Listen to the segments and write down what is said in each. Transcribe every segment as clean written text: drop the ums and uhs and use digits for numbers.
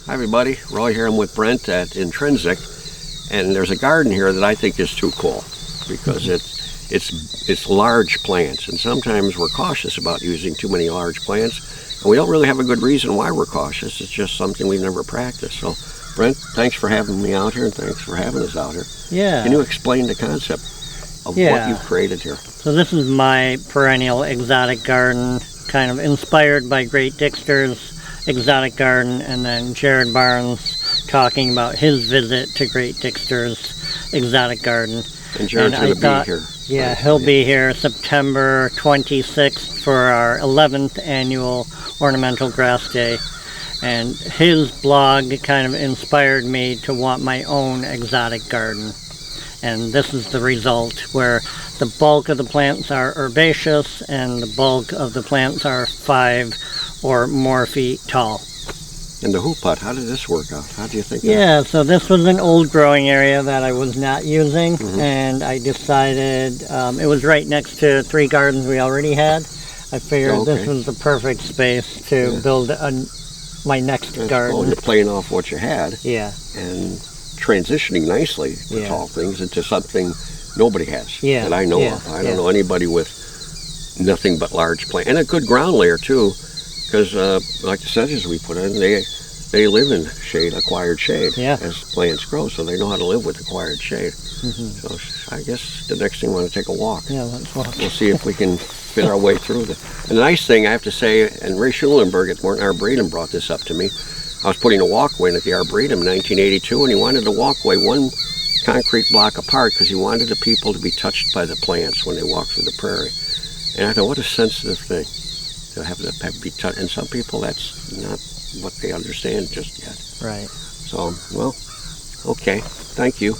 Hi everybody, Roy here. I'm with Brent at Intrinsic, and there's a garden here that I think is too cool because it's large plants, and sometimes we're cautious about using too many large plants, and we don't really have a good reason why we're cautious. It's just something we've never practiced. So, Brent, thanks for having me out here, and thanks for having us out here. Yeah. Can you explain the concept of what you've created here? So this is my perennial exotic garden, kind of inspired by Great Dixter's exotic garden, and then Jared Barnes talking about his visit to Great Dixter's exotic garden. And Jared's going to be here. Yeah, he'll be here September 26th for our 11th annual Ornamental Grass Day. And his blog kind of inspired me to want my own exotic garden. And this is the result, where the bulk of the plants are herbaceous and the bulk of the plants are 5 or more feet tall. And the hoop pot, how did this work out? How do you think Yeah, so this was an old growing area that I was not using, and I decided it was right next to 3 gardens we already had. I figured this was the perfect space to build my next garden. Well, you're playing off what you had. Yeah. And transitioning nicely the tall things into something nobody has that I know of. I don't know anybody with nothing but large plants. And a good ground layer too, because like the sedges we put in, they live in shade, acquired shade, as plants grow, so they know how to live with acquired shade. So I guess the next thing we want to take a walk. Yeah, let's walk. We'll see if we can fit our way through this. And the nice thing I have to say, and Ray Schulenberg at Morton Arboretum brought this up to me, I was putting a walkway in at the Arboretum in 1982, and he wanted the walkway 1 concrete block apart because he wanted the people to be touched by the plants when they walk through the prairie. And I thought, what a sensitive thing to have to be touched. And some people, that's not what they understand just yet. Right. So, well, okay, thank you.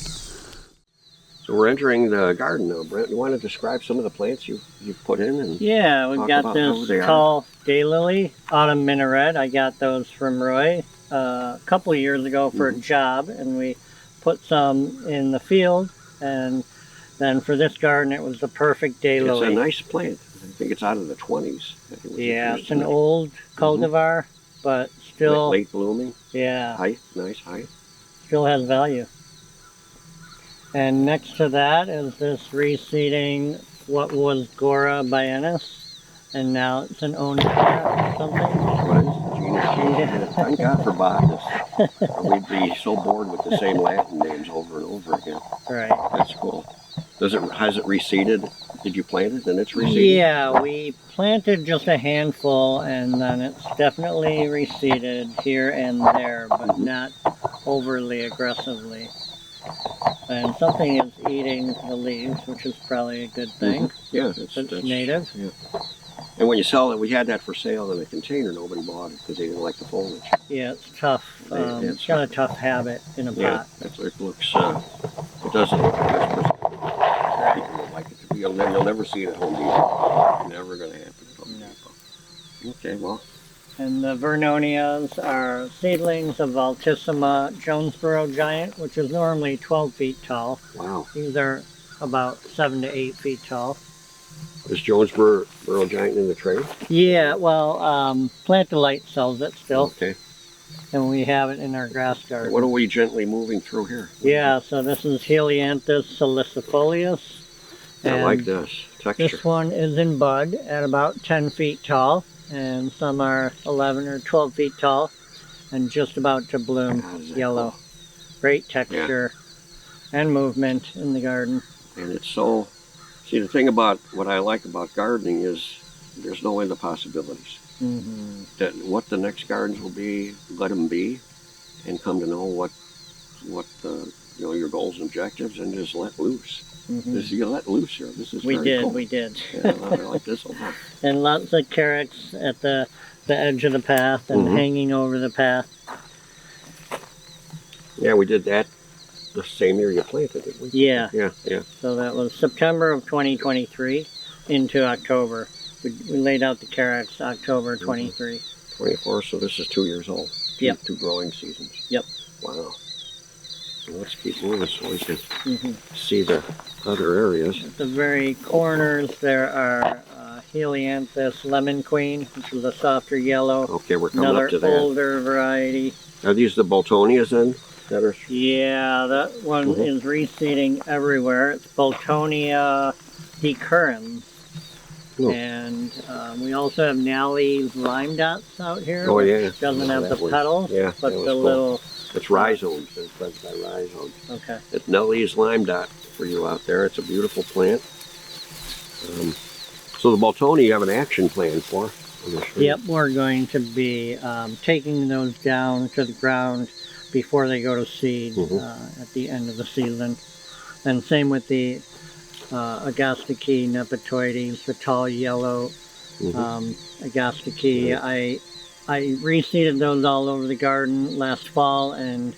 So we're entering the garden now, Brent. You want to describe some of the plants you've put in? And we've got this tall daylily, autumn minaret. I got those from Roy a couple of years ago for a job, and we put some in the field, and then for this garden it was the perfect daylily. It's a nice plant. I think it's out of the 20s. Yeah, it's an old cultivar, but still late blooming. Yeah. Height, nice height. Still has value. And next to that is this reseeding what was Gora biennis, and now it's an Onica or something. What is it? Genus? Thank God for botanists. We'd be so bored with the same Latin names over and over again. Right. That's cool. Has it reseeded? Did you plant it and it's reseeded? Yeah, we planted just a handful, and then it's definitely reseeded here and there, but not overly aggressively. And something is eating the leaves, which is probably a good thing. Yeah, it's native. Yeah. And when you sell it, we had that for sale in a container. Nobody bought it because they didn't like the foliage. Yeah, it's tough. It's got a tough habit in a pot. Yeah, it looks. It doesn't look nice. People would like it to be. You'll never see it at Home Depot. Never going to happen at Home Depot. Okay, well. And the Vernonias are seedlings of Altissima Jonesboro Giant, which is normally 12 feet tall. Wow. These are about 7 to 8 feet tall. Is Jonesboro Giant in the trade? Yeah, well, Plant Delight sells it still. Okay. And we have it in our grass garden. What are we gently moving through here? Yeah, so this is Helianthus salicifolius. I like this texture. This one is in bud at about 10 feet tall. And some are 11 or 12 feet tall and just about to bloom yellow. Cool. Great texture and movement in the garden. And it's so, see, the thing about what I like about gardening is there's no end of possibilities. That what the next gardens will be, let them be, and come to know what the, your goals and objectives, and just let loose. You let loose here. This is very cool. We did. Yeah, I like this a lot. And lots of Carex at the edge of the path and hanging over the path. Yeah, we did that the same year you planted, didn't we? Yeah. Yeah. So that was September of 2023 into October. We laid out the Carex October 23. 24, so this is 2 years old. Yep. 2 growing seasons. Yep. Wow. Well, let's keep moving so we can see the other areas. At the very corners there are Helianthus lemon queen, which is a softer yellow. Okay, we're coming Another up to that. older variety. Are these the Boltonias then? That are... Yeah, that one is reseeding everywhere. It's Boltonia decurrens. Oh. And we also have Nally's lime dots out here. Oh, yeah. Doesn't have the one. petals, Yeah, but that was the cool. little... It's rhizomes. It's fed by rhizomes. Okay. It's Nellie's lime dot for you out there. It's a beautiful plant. So the Boltonia you have an action plan for. Yep, we're going to be taking those down to the ground before they go to seed at the end of the season. And same with the Agastache nepetoides, the tall yellow Agastache. I reseeded those all over the garden last fall, and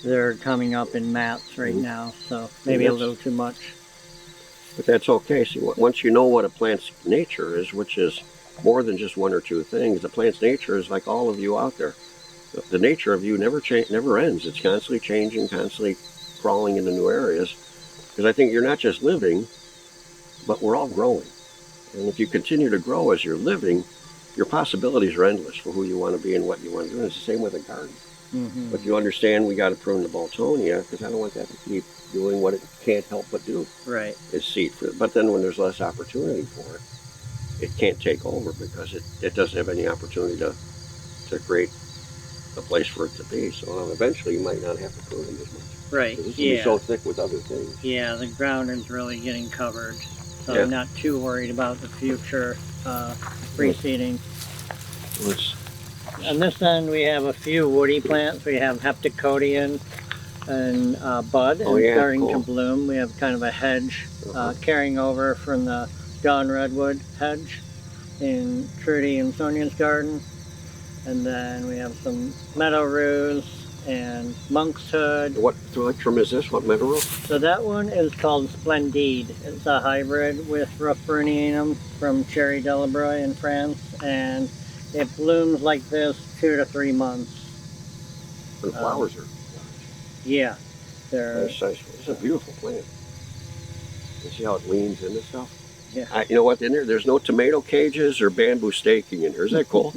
they're coming up in mats right now, so maybe a little too much. But that's okay. See, once you know what a plant's nature is, which is more than just one or two things, the plant's nature is like all of you out there. The nature of you never ends. It's constantly changing, constantly crawling into new areas. Because I think you're not just living, but we're all growing. And if you continue to grow as you're living, your possibilities are endless for who you want to be and what you want to do. And it's the same with a garden. But you understand we got to prune the Boltonia, because I don't want that to keep doing what it can't help but do. Right. Is seed for it. But then when there's less opportunity for it, it can't take over because it doesn't have any opportunity to create a place for it to be. So eventually you might not have to prune them as much. Right. This will be so thick with other things. Yeah, the ground is really getting covered. So I'm not too worried about the future reseeding. On this end we have a few woody plants. We have Heptacodion and bud and starting to bloom. We have kind of a hedge carrying over from the Dawn Redwood hedge in Trudy and Sonia's garden. And then we have some meadow rose and monkshood. What electrum is this? What meadow rose? So that one is called Splendide. It's a hybrid with Ruffrunianum from Cherry Delabroy in France, and it blooms like this 2 to 3 months. And the flowers are large. Yeah. It's a beautiful plant. You see how it leans into stuff? Yeah. You know what, in there? There's no tomato cages or bamboo staking in here. Is that cool?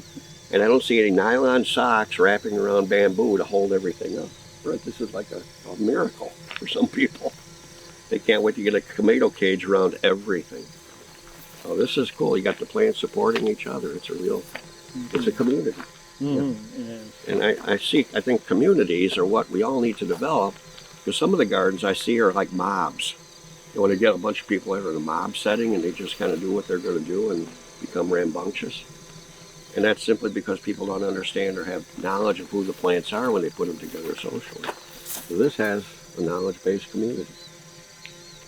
And I don't see any nylon socks wrapping around bamboo to hold everything up. Right, this is like a miracle for some people. They can't wait to get a tomato cage around everything. So this is cool. You got the plants supporting each other. It's a real, it's a community. And I think communities are what we all need to develop, because some of the gardens I see are like mobs. You want to get a bunch of people that are in a mob setting and they just kind of do what they're going to do and become rambunctious. And that's simply because people don't understand or have knowledge of who the plants are when they put them together socially. So this has a knowledge-based community.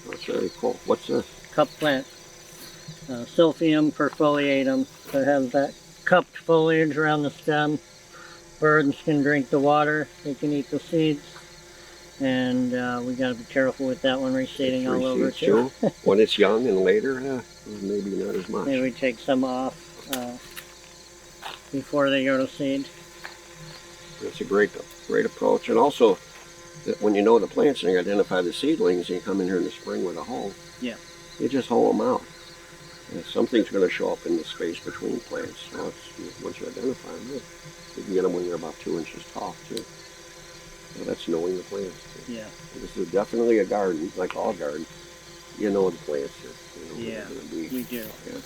That's very cool. What's this? Cup plant. Silphium perfoliatum. So it has that cupped foliage around the stem. Birds can drink the water. They can eat the seeds. And we got to be careful with that one reseeding all over too. When it's young and later, maybe not as much. Maybe we take some off before they go to seed. That's a great approach. And also, when you know the plants and you identify the seedlings, and you come in here in the spring with a hoe, you just hoe them out. And something's going to show up in the space between plants. So once you identify them, you can get them when they're about 2 inches tall too. So that's knowing the plants too. Yeah. This is definitely a garden, like all gardens. You know the plants here. You know we do. Yeah.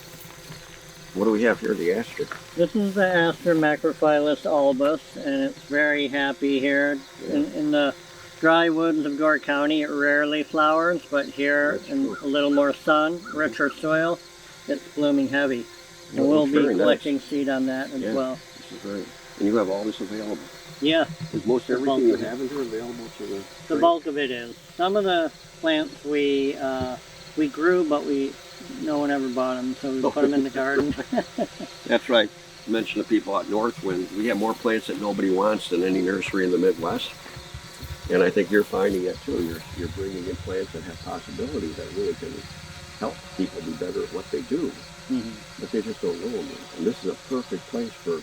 What do we have here? The aster. This is the aster macrophyllus albus, and it's very happy here. In the dry woods of Gore County, it rarely flowers, but here in a little more sun, richer soil, it's blooming heavy. And we'll be collecting seed on that as well. This is great. And you have all this available. Yeah. Is most everything you have in here available to the bulk of it is. Some of the plants we grew, but no one ever bought them, so we put them in the garden. That's right. I mentioned to people at Northwind, we have more plants that nobody wants than any nursery in the Midwest. And I think you're finding that too. You're bringing in plants that have possibilities that really can help people be better at what they do. But they just don't know them. And this is a perfect place for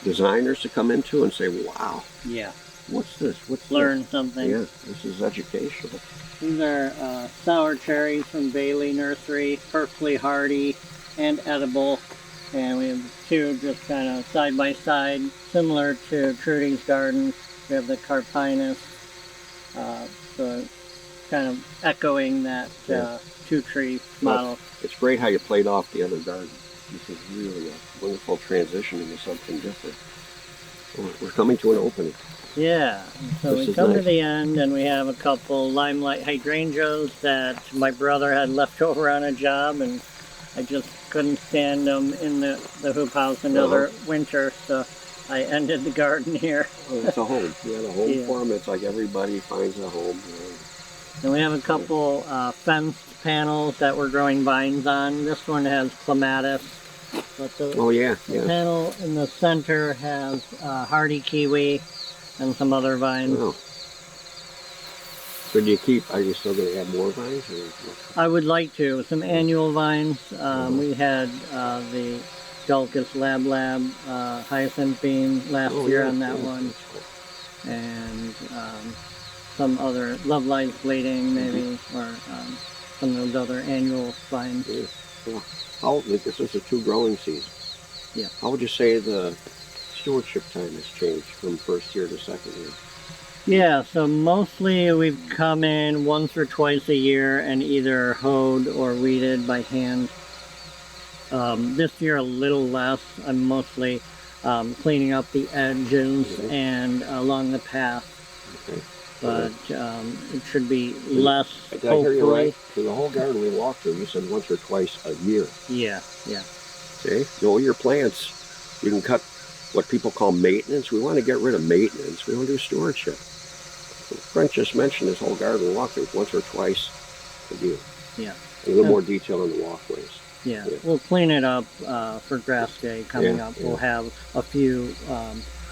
designers to come into and say, wow. Yeah. What's this? Learn something. Yeah, this is educational. These are sour cherries from Bailey Nursery, perfectly hardy, and edible. And we have two just kind of side by side, similar to Trudy's garden. We have the Carpinus, so kind of echoing that two-tree model. It's great how you played off the other garden. This is really a wonderful transition into something different. We're coming to an opening. Yeah, so we come to the end, and we have a couple limelight hydrangeas that my brother had left over on a job, and I just couldn't stand them in the hoop house another winter, so I ended the garden here. Oh, it's a home. You had a home for them. It's like everybody finds a home. And we have a couple fenced panels that we're growing vines on. This one has clematis. But the panel in the center has hardy kiwi and some other vines. Oh. So do you are you still going to add more vines? Or? I would like to. Some annual vines. We had the Dulcus lab hyacinth bean last year on that one. And some other Love Lies bleeding maybe, or some of those other annual vines. This is a two growing season. Yeah. How would you say the stewardship time has changed from first year to second year? Yeah, so mostly we've come in once or twice a year and either hoed or weeded by hand. This year a little less. I'm mostly cleaning up the edges and along the path. Okay. But it should be less, Did I hear you right? For the whole garden we walked through, you said once or twice a year. Yeah. See? Know your plants. You can cut what people call maintenance. We want to get rid of maintenance. We want to do stewardship. Brent just mentioned this whole garden walkthrough once or twice a year. Yeah. And a little more detail on the walkways. Yeah. We'll clean it up for grass day coming up. We'll have a few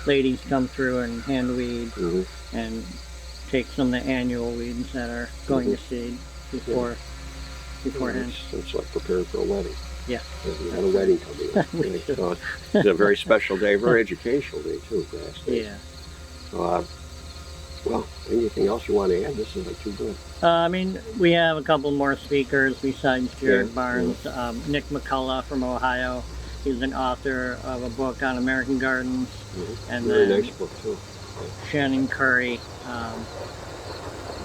ladies come through and hand weed and take some of the annual weeds that are going to seed beforehand. It's like preparing for a wedding. Yeah. We had a wedding coming up. So it's a very special day, very educational day too, grass day. Yeah. So, well, anything else you want to add? This isn't too good. I mean, we have a couple more speakers besides Jared Barnes. Nick McCullough from Ohio. He's an author of a book on American gardens. And very then nice book too. Shannon Curry,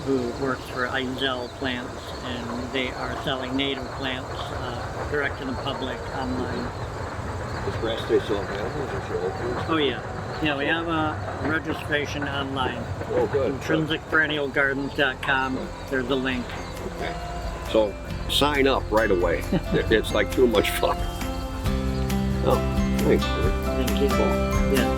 who works for Izell Plants, and they are selling native plants direct to the public online. Is grass day still available? Is it still open? Oh yeah. Yeah, we have a registration online. Oh, good. IntrinsicPerennialGardens.com. There's a link. Okay. So sign up right away. It's like too much fun. Oh, thanks. Thank you. Cool. Yeah.